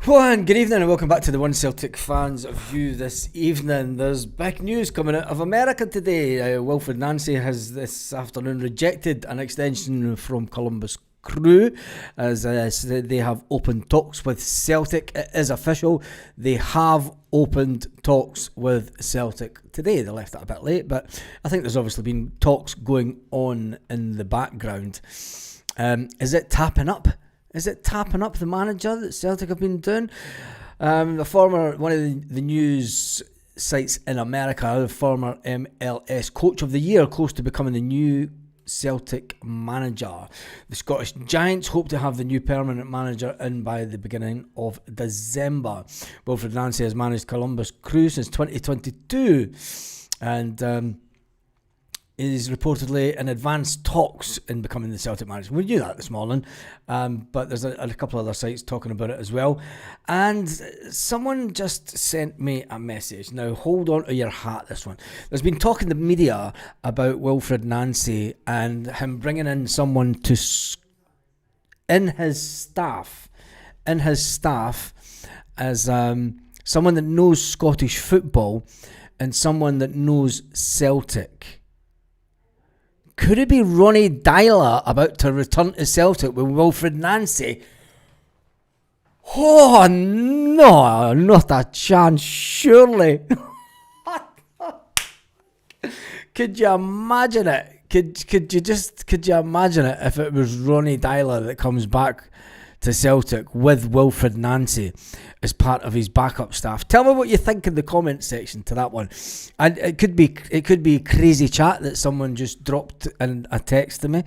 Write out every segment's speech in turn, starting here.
Well, and good evening and welcome back to the One Celtic Fans View this evening. There's big news coming out of America today. Wilfred Nancy has this afternoon rejected an extension from Columbus Crew as they have opened talks with Celtic. It is official. They have opened talks with Celtic today. They left that a bit late, but I think there's obviously been talks going on in the background. Is it tapping up? Is it tapping up the manager that Celtic have been doing? One of the news sites in America, the former MLS Coach of the Year, close to becoming the new Celtic manager. The Scottish Giants hope to have the new permanent manager in by the beginning of December. Wilfred Nancy has managed Columbus Crew since 2022 and is reportedly in advanced talks in becoming the Celtic manager. We knew that this morning, but there's a couple of other sites talking about it as well. And someone just sent me a message. Now, hold on to your hat, this one. There's been talk in the media about Wilfred Nancy and him bringing in someone to in his staff as someone that knows Scottish football and someone that knows Celtic. Could it be Ronnie Dyler about to return to Celtic with Wilfred Nancy? Oh no, not a chance, surely. Could you imagine it? Could you imagine it if it was Ronnie Dyler that comes back to Celtic with Wilfred Nancy as part of his backup staff? Tell me what you think in the comment section to that one. And it could be crazy chat that someone just dropped in a text to me,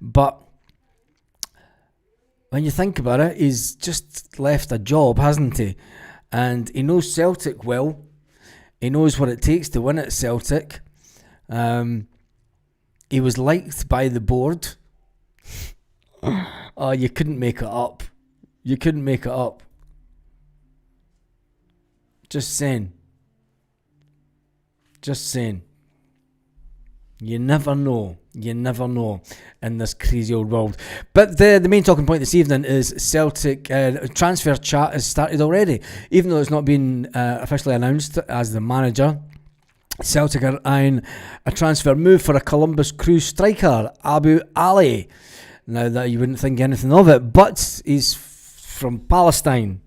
but when you think about it, he's just left a job, hasn't he? And he knows Celtic well. He knows what it takes to win at Celtic. He was liked by the board. Oh, you couldn't make it up. You couldn't make it up. Just saying. You never know. You never know in this crazy old world. But the main talking point this evening is Celtic transfer chat has started already. Even though it's not been officially announced as the manager, Celtic are eyeing a transfer move for a Columbus Crew striker, Abu Ali. Now that you wouldn't think anything of it, but he's from Palestine.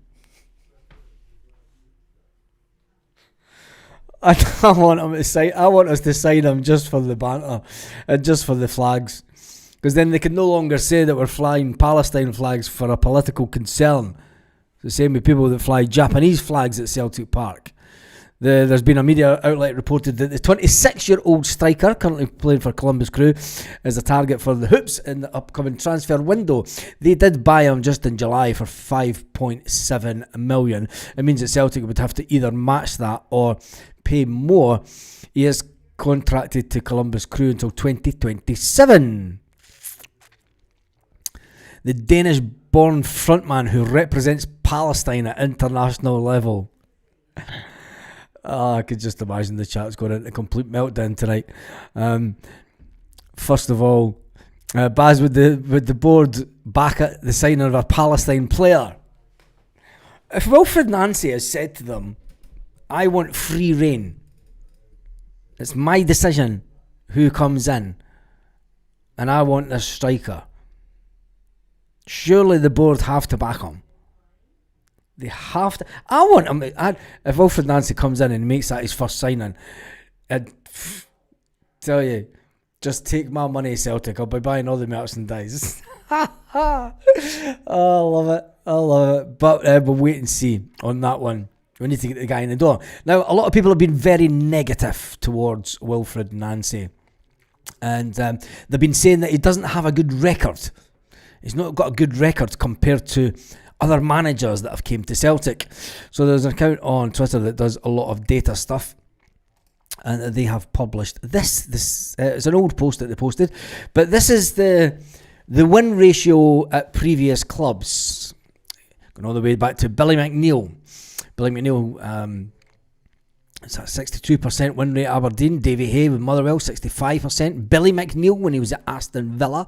I want us to sign him just for the banter and just for the flags, because then they can no longer say that we're flying Palestine flags for a political concern. It's the same with people that fly Japanese flags at Celtic Park. There's been a media outlet reported that the 26-year-old striker, currently playing for Columbus Crew, is a target for the Hoops in the upcoming transfer window. They did buy him just in July for $5.7 million. It means that Celtic would have to either match that or pay more. He is contracted to Columbus Crew until 2027. The Danish-born frontman who represents Palestine at international level. I could just imagine the chat's going into a complete meltdown tonight. First of all, Baz with the board back at the signing of a Palestine player. If Wilfred Nancy has said to them, I want free reign, it's my decision who comes in, and I want this striker, surely the board have to back him. They have to. I want him. If Wilfred Nancy comes in and makes that his first signing, I'd tell you, just take my money, Celtic. I'll be buying all the merchandise. I love it. But we'll wait and see on that one. We need to get the guy in the door. Now, a lot of people have been very negative towards Wilfred Nancy. And they've been saying that he doesn't have a good record. He's not got a good record compared to other managers that have came to Celtic. So there's an account on Twitter that does a lot of data stuff, and they have published this it's an old post that they posted, but this is the win ratio at previous clubs, going all the way back to Billy McNeil. It's a 62% win rate at Aberdeen. Davy Hay with Motherwell, 65%. Billy McNeil when he was at Aston Villa,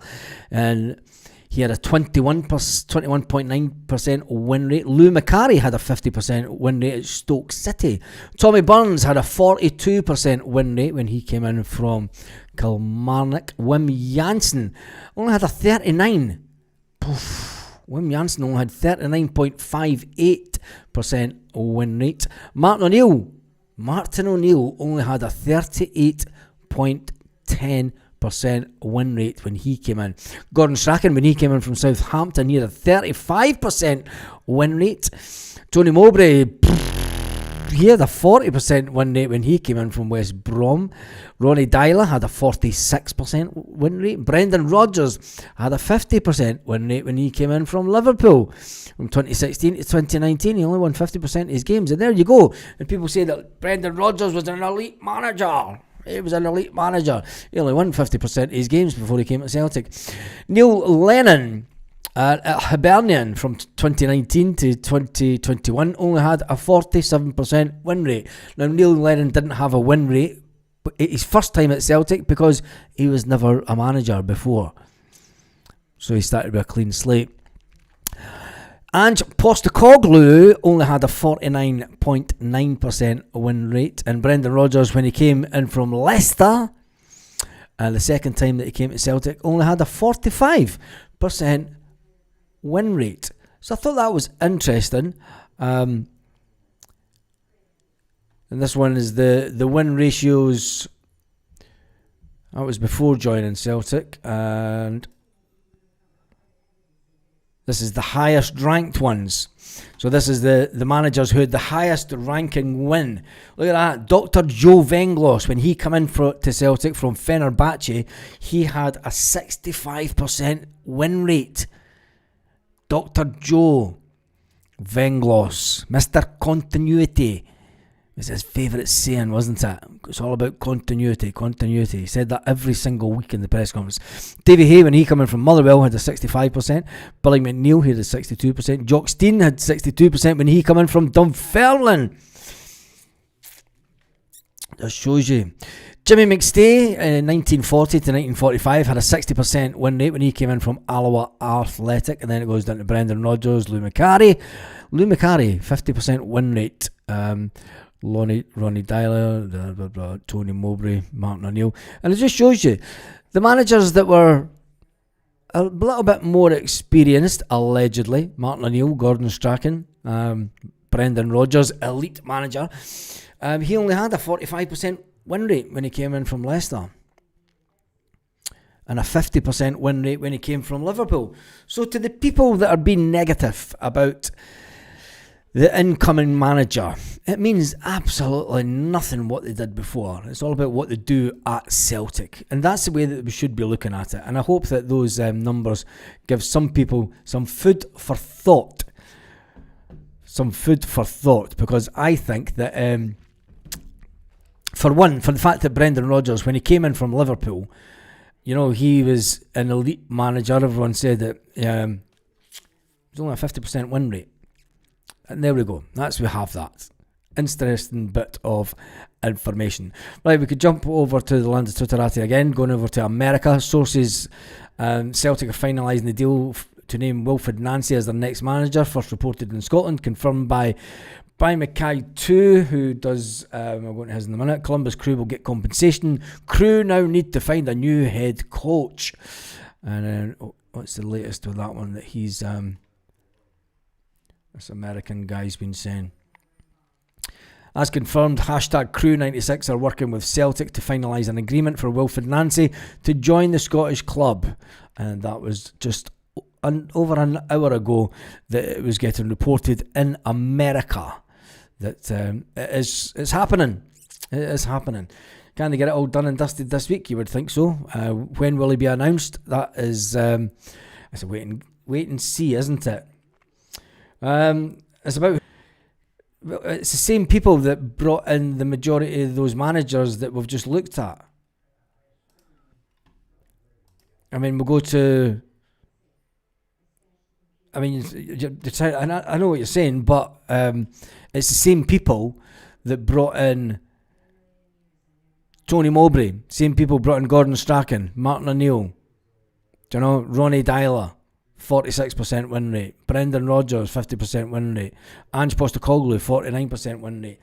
and He had a 21.9% win rate. Lou Macari had a 50% win rate at Stoke City. Tommy Burns had a 42% win rate when he came in from Kilmarnock. Wim Jansen only had a 39. Wim Jansen only had 39.58% win rate. Martin O'Neill only had a 38.10% win rate when he came in. Gordon Strachan, when he came in from Southampton, he had a 35% win rate. Tony Mowbray, he had a 40% win rate when he came in from West Brom. Ronnie Dyler had a 46% win rate. Brendan Rodgers had a 50% win rate when he came in from Liverpool. From 2016 to 2019, he only won 50% of his games. And there you go. And people say that Brendan Rodgers was an elite manager. He was an elite manager. He only won 50% of his games before he came to Celtic. Neil Lennon at Hibernian from 2019 to 2021 only had a 47% win rate. Now, Neil Lennon didn't have a win rate his first time at Celtic because he was never a manager before. So he started with a clean slate. Ange Postecoglou only had a 49.9% win rate. And Brendan Rodgers, when he came in from Leicester, the second time that he came to Celtic, only had a 45% win rate. So I thought that was interesting. And this one is the win ratios. That was before joining Celtic. And this is the highest ranked ones. So this is the managers who had the highest ranking win. Look at that. Dr. Joe Venglos, when he came in to Celtic from Fenerbahce, he had a 65% win rate. Dr. Joe Venglos, Mr. Continuity. It was his favourite saying, wasn't it? It's all about continuity. He said that every single week in the press conference. Davy Hay, when he came in from Motherwell, had a 65%. Billy McNeil, he had a 62%. Jock Stein had 62% when he came in from Dunfermline. That shows you. Jimmy McStay, 1940 to 1945, had a 60% win rate when he came in from Alloa Athletic. And then it goes down to Brendan Rodgers, Lou Macari, 50% win rate. Ronnie Dyler, Tony Mowbray, Martin O'Neill. And it just shows you the managers that were a little bit more experienced, allegedly. Martin O'Neill, Gordon Strachan, Brendan Rodgers, elite manager. He only had a 45% win rate when he came in from Leicester. And a 50% win rate when he came from Liverpool. So to the people that are being negative about the incoming manager, it means absolutely nothing what they did before. It's all about what they do at Celtic. And that's the way that we should be looking at it. And I hope that those numbers give some people some food for thought. Because I think that, for the fact that Brendan Rodgers, when he came in from Liverpool, he was an elite manager. Everyone said that it was only a 50% win rate. And there we go. We have that. Interesting bit of information. Right, we could jump over to the land of Twitterati again, going over to America. Sources, Celtic are finalising the deal to name Wilfred Nancy as their next manager, first reported in Scotland, confirmed by Mackay 2, who does, I'll go into his in a minute. Columbus Crew will get compensation. Crew now need to find a new head coach. And what's the latest with that one? That he's... this American guy's been saying. As confirmed, #Crew96 are working with Celtic to finalise an agreement for Wilfred Nancy to join the Scottish club. And that was just over an hour ago that it was getting reported in America that it's happening. It is happening. Can they get it all done and dusted this week? You would think so. When will he be announced? That is, it's a wait and see, isn't it? It's the same people that brought in the majority of those managers that we've just looked at. I mean, we'll go to... I mean, I know what you're saying, but it's the same people that brought in Tony Mowbray. Same people brought in Gordon Strachan, Martin O'Neill, Ronnie Dyler. 46% win rate. Brendan Rodgers, 50% win rate. Ange Postecoglou, 49% win rate.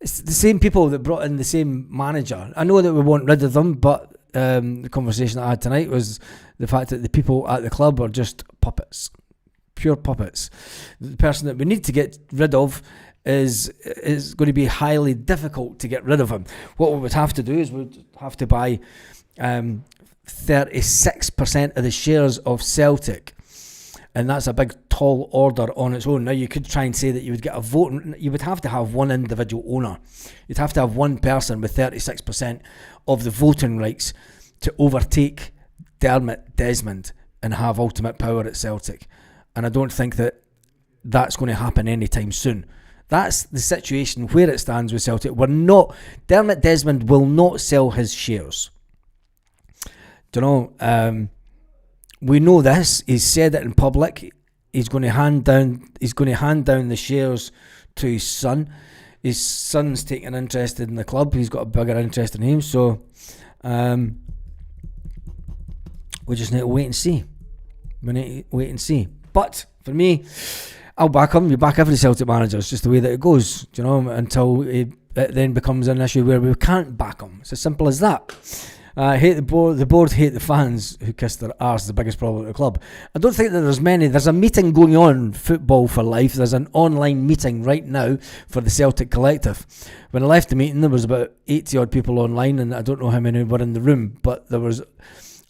It's the same people that brought in the same manager. I know that we want rid of them, but the conversation I had tonight was the fact that the people at the club are just puppets. Pure puppets. The person that we need to get rid of is going to be highly difficult to get rid of him. What we would have to do is we'd have to buy 36% of the shares of Celtic, and that's a big tall order on its own. Now you could try and say that you would get a vote. You would have to have one individual owner. You'd have to have one person with 36% of the voting rights to overtake Dermot Desmond and have ultimate power at Celtic. And I don't think that that's going to happen anytime soon. That's the situation where it stands with Celtic. Dermot Desmond will not sell his shares. Do you know? We know this. He's said it in public. He's going to hand down the shares to his son. His son's taking an interest in the club. He's got a bigger interest in him. So we just need to wait and see. But for me, I'll back him. You back every Celtic manager. It's just the way that it goes. Do you know? Until it then becomes an issue where we can't back him. It's as simple as that. Hate the board. The board hate the fans who kiss their arse. The biggest problem at the club. I don't think that there's many. There's a meeting going on, Football for Life. There's an online meeting right now for the Celtic Collective. When I left the meeting, there was about 80 odd people online, and I don't know how many were in the room, but there was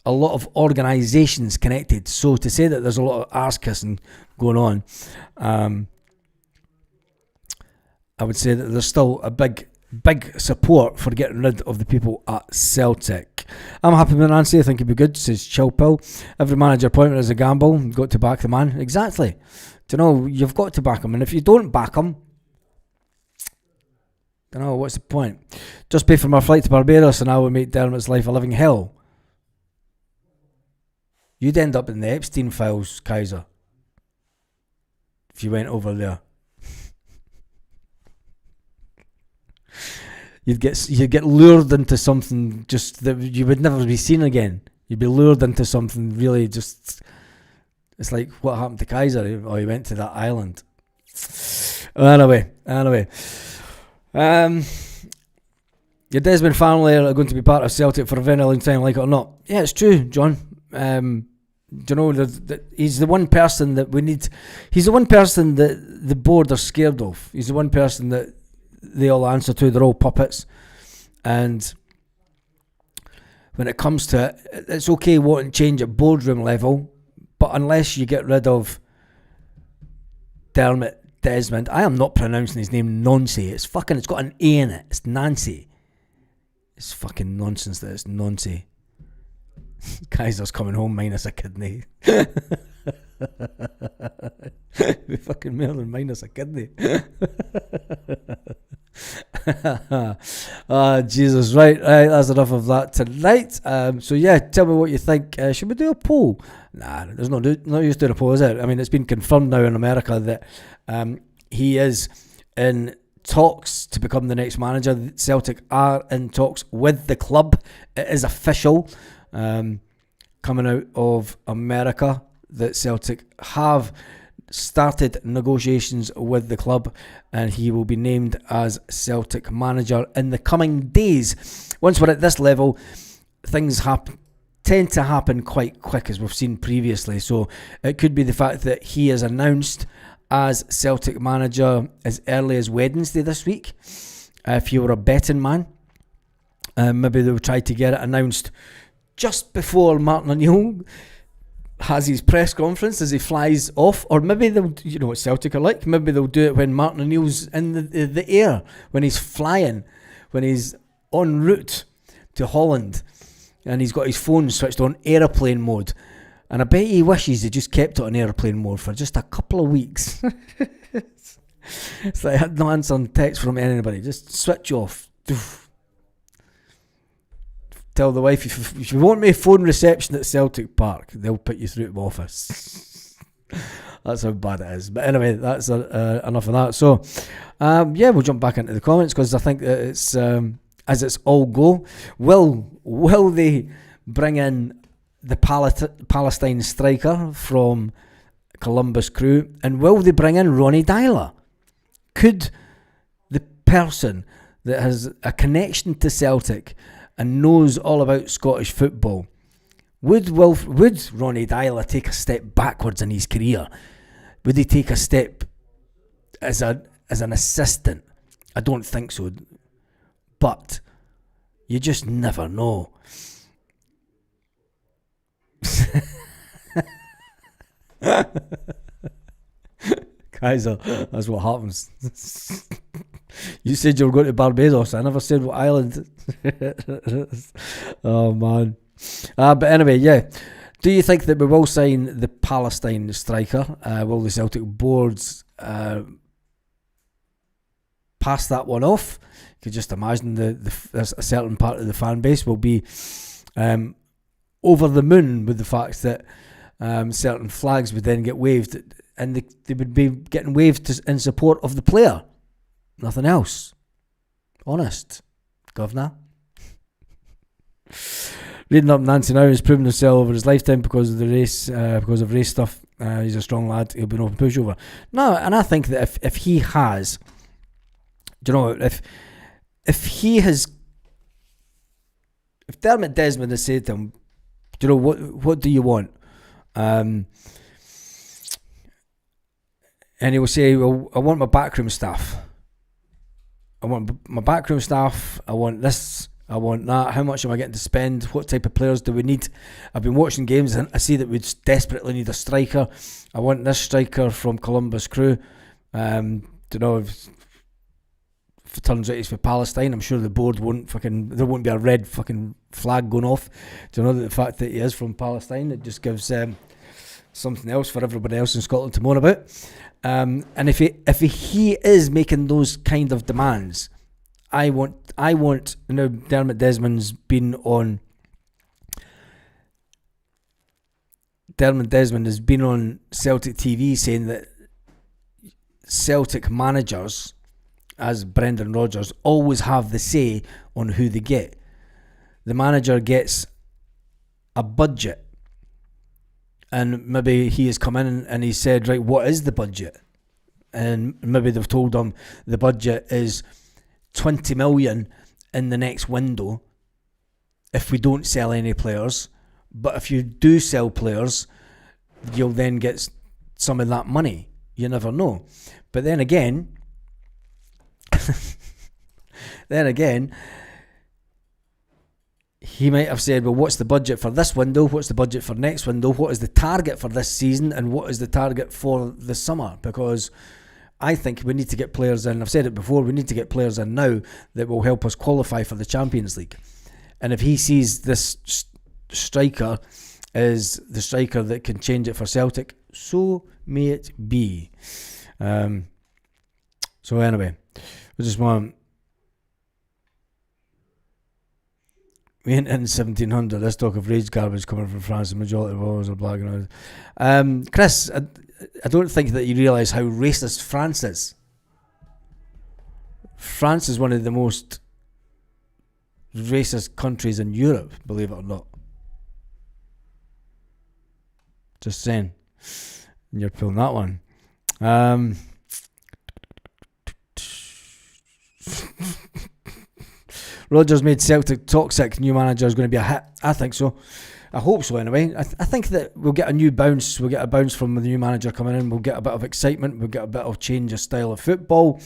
a lot of organisations connected. So to say that there's a lot of arse kissing going on, I would say that there's still a big support for getting rid of the people at Celtic. I'm happy with Nancy. I think it'd be good, says Chill Pill. Every manager appointment is a gamble. You've got to back the man. Exactly. Do you know, you've got to back him. And if you don't back him, don't know, what's the point? Just pay for my flight to Barbados and I will make Dermot's life a living hell. You'd end up in the Epstein files, Kaiser, if you went over there. You'd get lured into something just that you would never be seen again. You'd be lured into something really just. It's like what happened to Kaiser. Oh, he went to that island. Anyway. Your Desmond family are going to be part of Celtic for a very long time, like it or not. Yeah, it's true, John. Do you know, he's the one person that we need. He's the one person that the board are scared of. He's the one person that they all answer to. They're all puppets. And when it comes to it, it's okay wanting change at boardroom level, but unless you get rid of Dermot Desmond, I am not pronouncing his name Nancy. It's got an A in it. It's Nancy. It's fucking nonsense that it's Nancy. Kaiser's coming home minus a kidney. We fucking more than minus a kidney. Jesus, right, that's enough of that tonight. So yeah, tell me what you think. Should we do a poll? Nah, there's no use doing a poll, is it? I mean, it's been confirmed now in America that he is in talks to become the next manager. Celtic are in talks with the club. It is official. Coming out of America, that Celtic have started negotiations with the club and he will be named as Celtic manager in the coming days. Once we're at this level, things tend to happen quite quick, as we've seen previously. So it could be the fact that he is announced as Celtic manager as early as Wednesday this week. If you were a betting man, maybe they'll try to get it announced just before Martin O'Neill has his press conference as he flies off, or maybe they'll, you know what Celtic are like, maybe they'll do it when Martin O'Neill's in the air, when he's flying, when he's en route to Holland and he's got his phone switched on aeroplane mode, and I bet he wishes he just kept it on aeroplane mode for just a couple of weeks. It's like I had no answer on text from anybody, just switch off. Tell the wife, if you want me phone reception at Celtic Park, they'll put you through to the office. That's how bad it is. But anyway, that's enough of that. So, yeah, we'll jump back into the comments because I think that it's as it's all go. Will they bring in the Palestine striker from Columbus Crew, and will they bring in Ronnie Dyler? Could the person that has a connection to Celtic and knows all about Scottish football, would Ronnie Dyler take a step backwards in his career? Would he take a step as an assistant? I don't think so, but you just never know. Kaiser, that's what happens. You said you were going to Barbados. I never said what island. Oh man. But anyway, yeah. Do you think that we will sign the Palestine striker? Will the Celtic boards pass that one off? You could just imagine there's a certain part of the fan base will be over the moon with the fact that certain flags would then get waved, and they would be getting waved in support of the player. Nothing else. Honest, Governor. Reading up Nancy now, he's proven himself over his lifetime because of the race, because of race stuff. He's a strong lad. He'll be an open pushover. No, and I think that if he has, do you know, if he has, if Dermot Desmond has said to him, do you know what do you want? And he will say, well, I want my backroom staff. I want my backroom staff. I want this. I want that. How much am I getting to spend? What type of players do we need? I've been watching games and I see that we desperately need a striker. I want this striker from Columbus Crew. Don't know if it turns out he's for Palestine. I'm sure the board there won't be a red fucking flag going off. Do you know that the fact that he is from Palestine, it just gives something else for everybody else in Scotland to moan about. And if he is making those kind of demands, I want. Now Dermot Desmond's been on. Dermot Desmond has been on Celtic TV saying that Celtic managers, as Brendan Rodgers, always have the say on who they get. The manager gets a budget, and maybe he has come in and he said, right, what is the budget? And maybe they've told him the budget is 20 million in the next window if we don't sell any players, but if you do sell players, you'll then get some of that money. You never know. But then again, he might have said, well, what's the budget for this window? What's the budget for next window? What is the target for this season? And what is the target for the summer? Because I think we need to get players in. I've said it before, we need to get players in now that will help us qualify for the Champions League. And if he sees this striker as the striker that can change it for Celtic, so may it be. So anyway, we just want... We ain't in 1700. Let's talk of rage garbage coming from France. The majority of voters are black and white. Chris, I don't think that you realise how racist France is. France is one of the most racist countries in Europe, believe it or not. Just saying. And you're pulling that one. Rodgers made Celtic toxic. New manager is going to be a hit. I think so. I hope so anyway. I think that we'll get a new bounce. We'll get a bounce from the new manager coming in. We'll get a bit of excitement. We'll get a bit of change of style of football.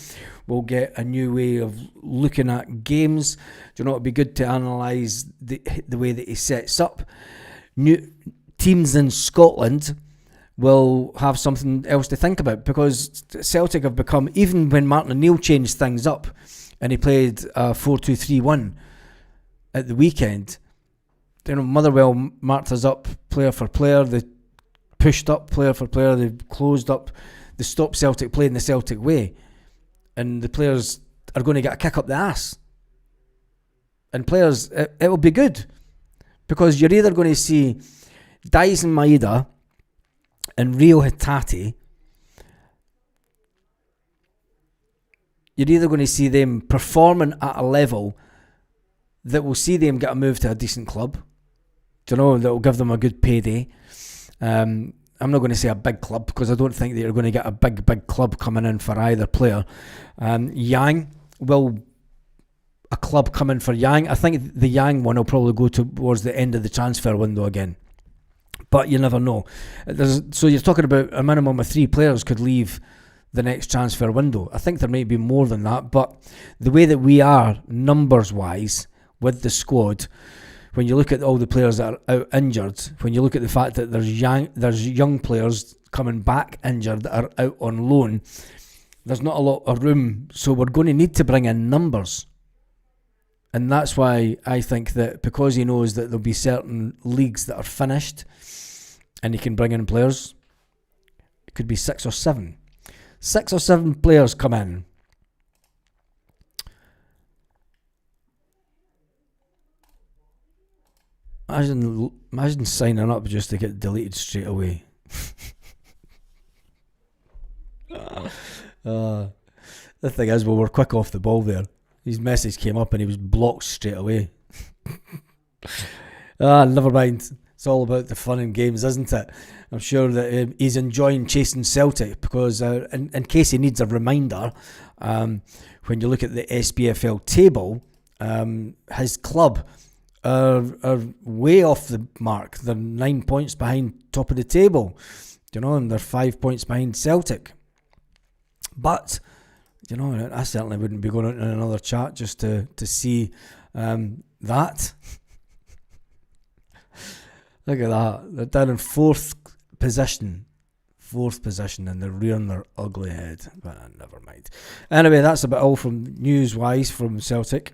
We'll get a new way of looking at games. Do you know, it'd be good to analyse the way that he sets up. New teams in Scotland will have something else to think about, because Celtic have become, even when Martin O'Neill changed things up and he played 4-2-3-1 at the weekend, you know, Motherwell marked us up player for player. They pushed up player for player. They closed up. They stopped Celtic playing the Celtic way, and the players are going to get a kick up the ass. And players, it will be good, because you're either going to see Dyson Maeda and Rio Hitati. You're either going to see them performing at a level that will see them get a move to a decent club, Do you know, that will give them a good payday. I'm not going to say a big club because I don't think that you're going to get a big club coming in for either player. Yang, will a club come in for Yang? I think the Yang one will probably go towards the end of the transfer window again. But you never know. So you're talking about a minimum of 3 players could leave the next transfer window. I think there may be more than that, but the way that we are numbers-wise with the squad, when you look at all the players that are out injured, when you look at the fact that there's young players coming back injured that are out on loan, there's not a lot of room. So we're going to need to bring in numbers. And that's why I think that because he knows that there'll be certain leagues that are finished and he can bring in players, it could be 6 or 7. 6 or 7 players come in. Imagine signing up just to get deleted straight away. The thing is, we're quick off the ball there. His message came up and he was blocked straight away. Never mind. It's all about the fun and games, isn't it? I'm sure that he's enjoying chasing Celtic because, in case he needs a reminder, when you look at the SPFL table, his club are way off the mark. They're 9 points behind top of the table, and they're 5 points behind Celtic. But, I certainly wouldn't be going out in another chat just to see that. Look at that. They're down in fourth position, and they're rearing their ugly head. But never mind. Anyway, that's about all from news-wise from Celtic.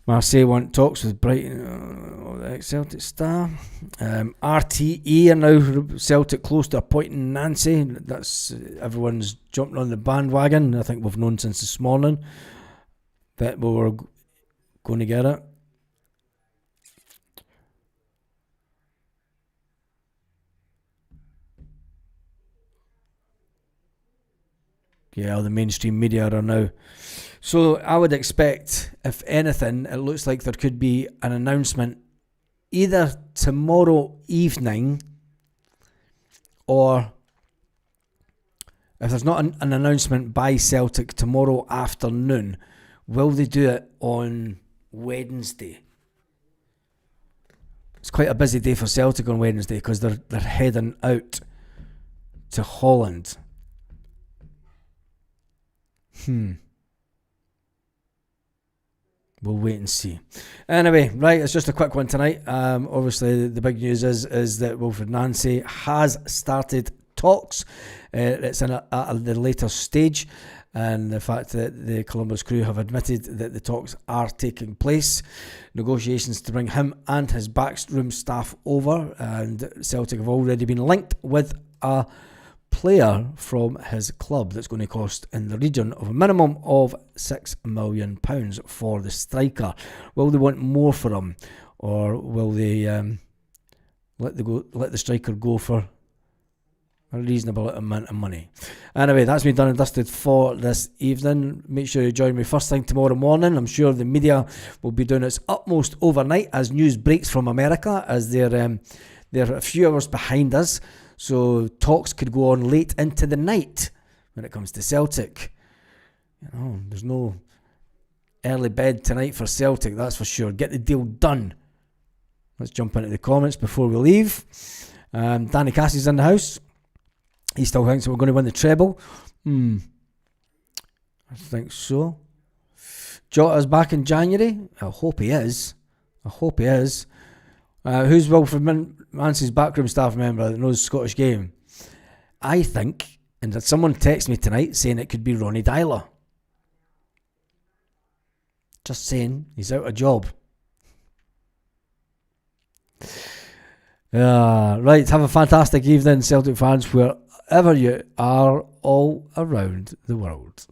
Marseille want talks with Brighton, ex-Celtic star. RTE are now Celtic close to appointing Nancy. That's everyone's jumping on the bandwagon. I think we've known since this morning that we were going to get it. Yeah, the mainstream media are now. So I would expect, if anything, it looks like there could be an announcement either tomorrow evening, or if there's not an announcement by Celtic tomorrow afternoon, will they do it on Wednesday? It's quite a busy day for Celtic on Wednesday because they're heading out to Holland. We'll wait and see. Anyway, right, it's just a quick one tonight. Obviously, the big news is that Wilfred Nancy has started talks. It's at the later stage, and the fact that the Columbus Crew have admitted that the talks are taking place. Negotiations to bring him and his backroom staff over, and Celtic have already been linked with a player from his club that's going to cost in the region of a minimum of £6 million for the striker. Will they want more for him, or will they let the striker go for a reasonable amount of money? Anyway, that's been done and dusted for this evening. Make sure you join me first thing tomorrow morning. I'm sure the media will be doing its utmost overnight as news breaks from America, as they're a few hours behind us. So talks could go on late into the night when it comes to Celtic. There's no early bed tonight for Celtic, that's for sure. Get the deal done. Let's jump into the comments before we leave. Danny Cassie's in the house. He still thinks we're going to win the treble. I think so. Jota's back in January. I hope he is. Who's Wilfred Nancy's backroom staff member that knows Scottish game? I think, and that someone texted me tonight saying it could be Ronnie Dyler. Just saying, he's out of job. Right, have a fantastic evening, Celtic fans, wherever you are all around the world.